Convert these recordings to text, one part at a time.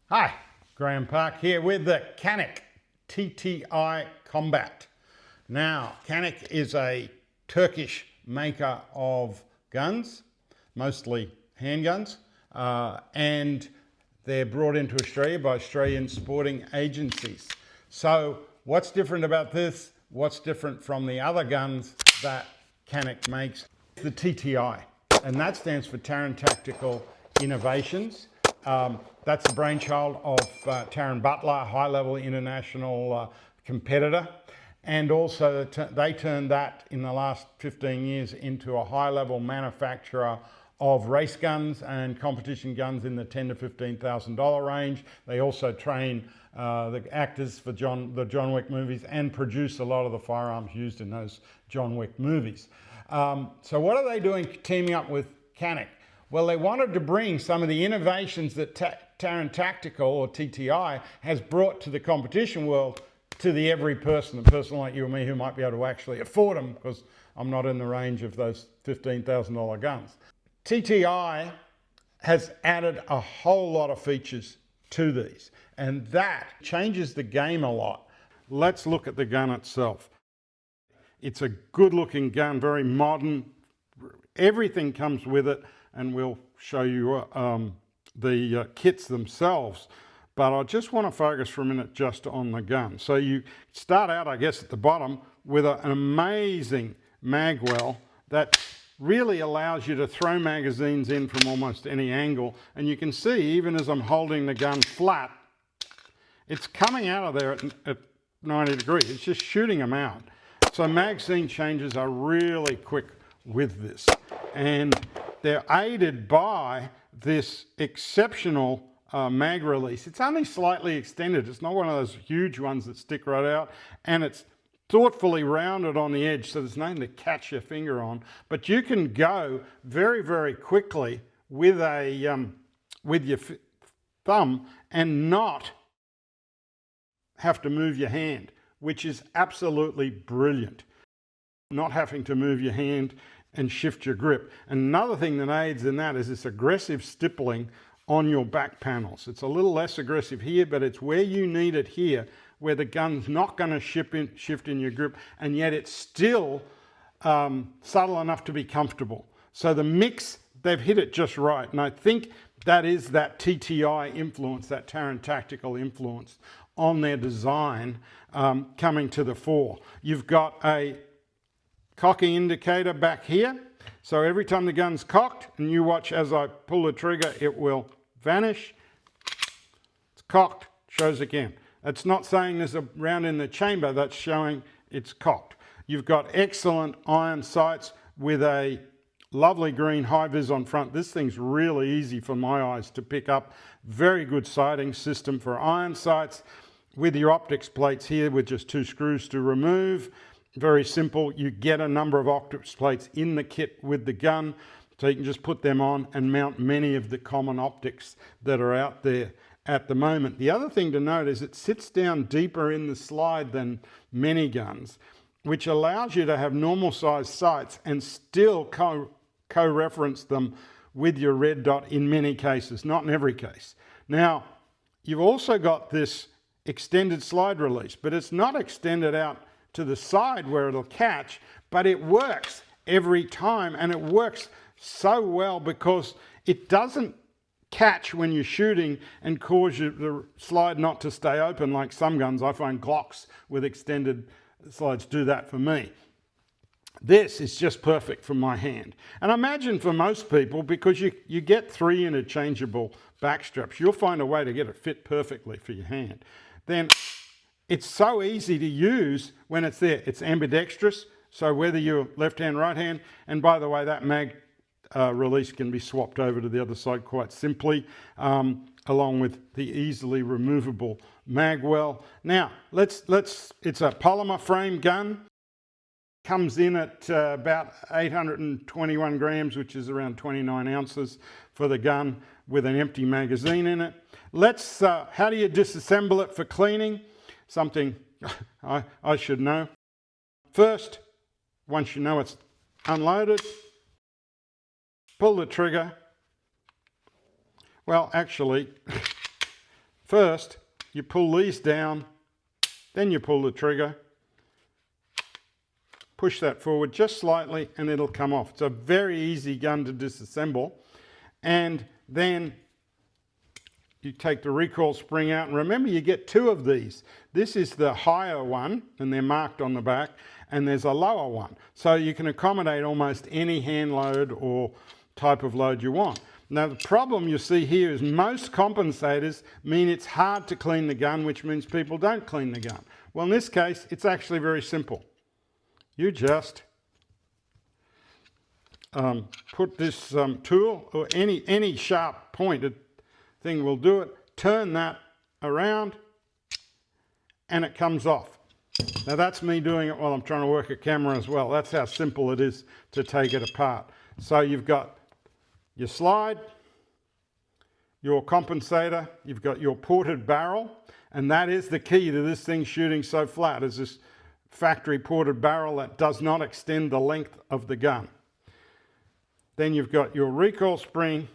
Hi, Graham Park here with the Canik TTI Combat. Now, Canik is a Turkish maker of guns, mostly handguns, and they're brought into Australia by Australian sporting agencies. So what's different about this? What's different from the other guns that Canik makes? The TTI, and that stands for Taran Tactical Innovations. That's the brainchild of Taran Butler, high-level international competitor. And also they turned that in the last 15 years into a high-level manufacturer of race guns and competition guns in the $10,000 to $15,000 range. They also train the actors for the John Wick movies and produce a lot of the firearms used in those John Wick movies. So what are they doing teaming up with Canik? Well, they wanted to bring some of the innovations that Taran Tactical, or TTI, has brought to the competition world to the every person, a person like you or me who might be able to actually afford them, because I'm not in the range of those $15,000 guns. TTI has added a whole lot of features to these, and that changes the game a lot. Let's look at the gun itself. It's a good-looking gun, very modern. Everything comes with it, and we'll show you the kits themselves. But I just want to focus for a minute just on the gun. So you start out, I guess, at the bottom with an amazing mag well that really allows you to throw magazines in from almost any angle. And you can see, even as I'm holding the gun flat, it's coming out of there at 90 degrees. It's just shooting them out. So magazine changes are really quick with this. And they're aided by this exceptional mag release. It's only slightly extended. It's not one of those huge ones that stick right out, and it's thoughtfully rounded on the edge so there's nothing to catch your finger on. But you can go very, very quickly with your thumb and not have to move your hand, which is absolutely brilliant. Not having to move your hand and shift your grip. Another thing that aids in that is this aggressive stippling on your back panels. It's a little less aggressive here, but it's where you need it here, where the gun's not going to shift in your grip, and yet it's still subtle enough to be comfortable. So the mix, they've hit it just right, and I think that is that TTI influence, that Taran Tactical influence on their design coming to the fore. You've got a cocking indicator back here, so every time the gun's cocked, and you watch as I pull the trigger, it will vanish. It's cocked, shows again. That's not saying there's a round in the chamber, that's showing it's cocked. You've got excellent iron sights with a lovely green high vis on front. This thing's really easy for my eyes to pick up. Very good sighting system for iron sights with your optics plates here with just 2 screws to remove. Very simple. You get a number of optics plates in the kit with the gun, so you can just put them on and mount many of the common optics that are out there at the moment. The other thing to note is it sits down deeper in the slide than many guns, which allows you to have normal sized sights and still co-reference them with your red dot in many cases, not in every case. Now, you've also got this extended slide release, but it's not extended out to the side where it'll catch, but it works every time, and it works so well because it doesn't catch when you're shooting and cause the slide not to stay open like some guns. I find Glocks with extended slides do that for me. This is just perfect for my hand. And I imagine for most people, because you get 3 interchangeable back straps, you'll find a way to get it fit perfectly for your hand. Then it's so easy to use when it's there. It's ambidextrous, so whether you're left hand, right hand, and by the way, that mag release can be swapped over to the other side quite simply, along with the easily removable mag well. Now, it's a polymer frame gun. Comes in at about 821 grams, which is around 29 ounces for the gun, with an empty magazine in it. How do you disassemble it for cleaning? Something I should know. First, once you know it's unloaded, pull the trigger. Well, actually, First, you pull these down, then you pull the trigger, push that forward just slightly and it'll come off. It's a very easy gun to disassemble. And then you take the recoil spring out, and remember you get two of these. This is the higher one, and they're marked on the back, and there's a lower one. So you can accommodate almost any hand load or type of load you want. Now the problem you see here is most compensators mean it's hard to clean the gun, which means people don't clean the gun. Well, in this case, it's actually very simple. You just put this tool, or any sharp pointed thing will do it, turn that around and it comes off. Now that's me doing it while I'm trying to work a camera as well. That's how simple it is to take it apart. So you've got your slide, your compensator, you've got your ported barrel, and that is the key to this thing shooting so flat, is this factory ported barrel that does not extend the length of the gun. Then you've got your recoil spring,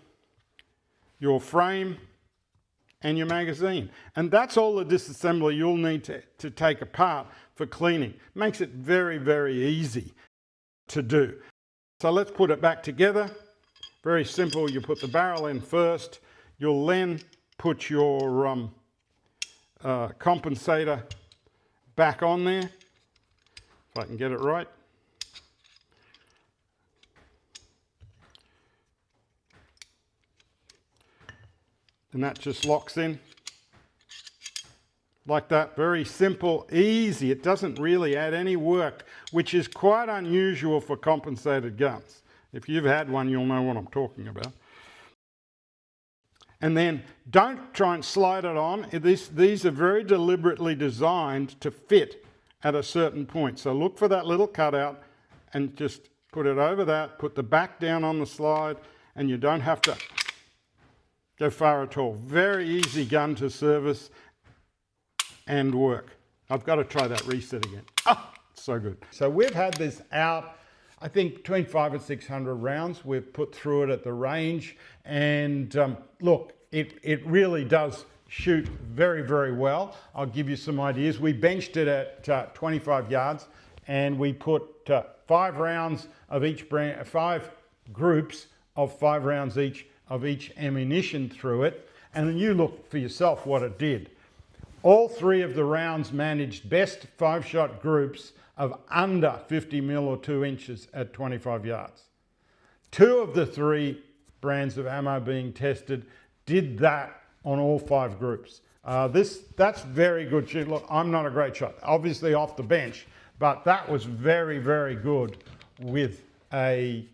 your frame, and your magazine. And that's all the disassembly you'll need to take apart for cleaning. Makes it very, very easy to do. So let's put it back together. Very simple. You put the barrel in first. You'll then put your compensator back on there, if I can get it right. And that just locks in like that. Very simple, easy. It doesn't really add any work, which is quite unusual for compensated guns. If you've had one, you'll know what I'm talking about. And then don't try and slide it on. These are very deliberately designed to fit at a certain point. So look for that little cutout and just put it over that, put the back down on the slide, and you don't have to go far at all. Very easy gun to service and work. I've got to try that reset again. Oh, so good. So we've had this out, I think between 500 and 600 rounds. We've put through it at the range, and look, it really does shoot very, very well. I'll give you some ideas. We benched it at 25 yards, and we put 5 rounds of each brand, 5 groups of 5 rounds each of each ammunition through it, and then you look for yourself what it did. All 3 of the rounds managed best 5-shot groups of under 50 mil or 2 inches at 25 yards. 2 of the 3 brands of ammo being tested did that on all 5 groups. That's very good shoot. Look, I'm not a great shot, obviously off the bench, but that was very, very good with a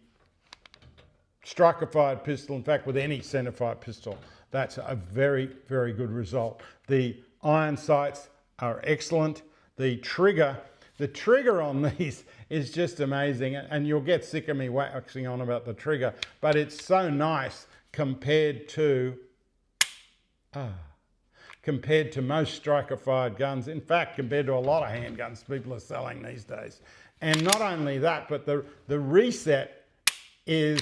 striker-fired pistol. In fact, with any centre-fired pistol, that's a very, very good result. The iron sights are excellent. The trigger on these is just amazing, and you'll get sick of me waxing on about the trigger, but it's so nice compared to most striker-fired guns. In fact, compared to a lot of handguns people are selling these days. And not only that, but the reset is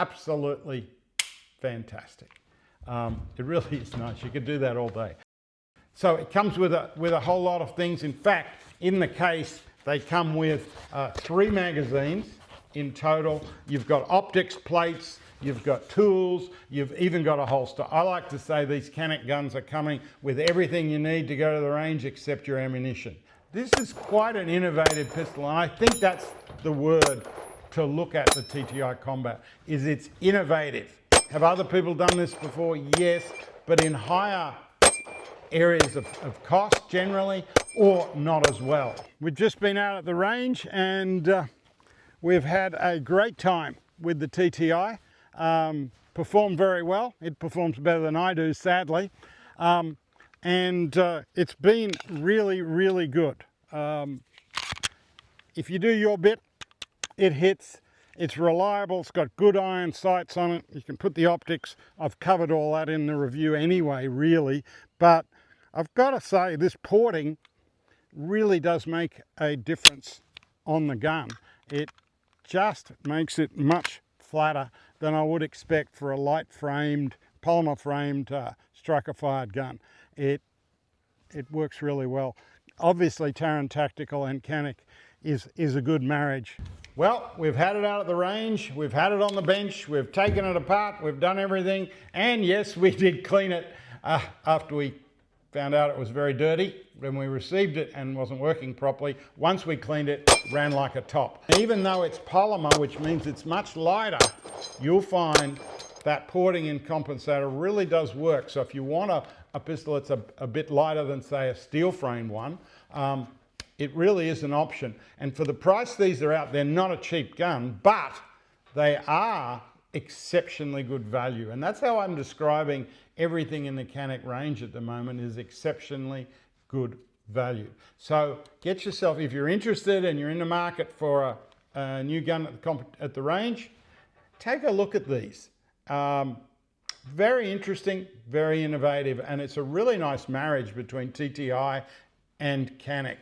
absolutely fantastic. It really is nice. You could do that all day. So it comes with a whole lot of things. In fact, in the case, they come with 3 magazines in total. You've got optics plates, you've got tools, you've even got a holster. I like to say these Canik guns are coming with everything you need to go to the range except your ammunition. This is quite an innovative pistol, and I think that's the word to look at the TTI Combat, is it's innovative. Have other people done this before? Yes, but in higher areas of cost generally, or not as well. We've just been out at the range, and we've had a great time with the TTI. Performed very well. It performs better than I do, sadly. And it's been really, really good. If you do your bit, it hits. It's reliable. It's got good iron sights on it. You can put the optics. I've covered all that in the review anyway, really. But I've got to say, this porting really does make a difference on the gun. It just makes it much flatter than I would expect for a light framed polymer framed striker fired gun. It works really well. Obviously Taran Tactical and Canik is a good marriage. Well, we've had it out at the range, we've had it on the bench, we've taken it apart, we've done everything, and yes, we did clean it after we found out it was very dirty when we received it and wasn't working properly. Once we cleaned it, it ran like a top. Even though it's polymer, which means it's much lighter, you'll find that porting and compensator really does work. So if you want a pistol that's a bit lighter than, say, a steel frame one, it really is an option. And for the price these are out, they're not a cheap gun, but they are exceptionally good value. And that's how I'm describing everything in the Canik range at the moment, is exceptionally good value. So get yourself, if you're interested and you're in the market for a new gun at the range, take a look at these. Very interesting, very innovative, and it's a really nice marriage between TTI and Canik.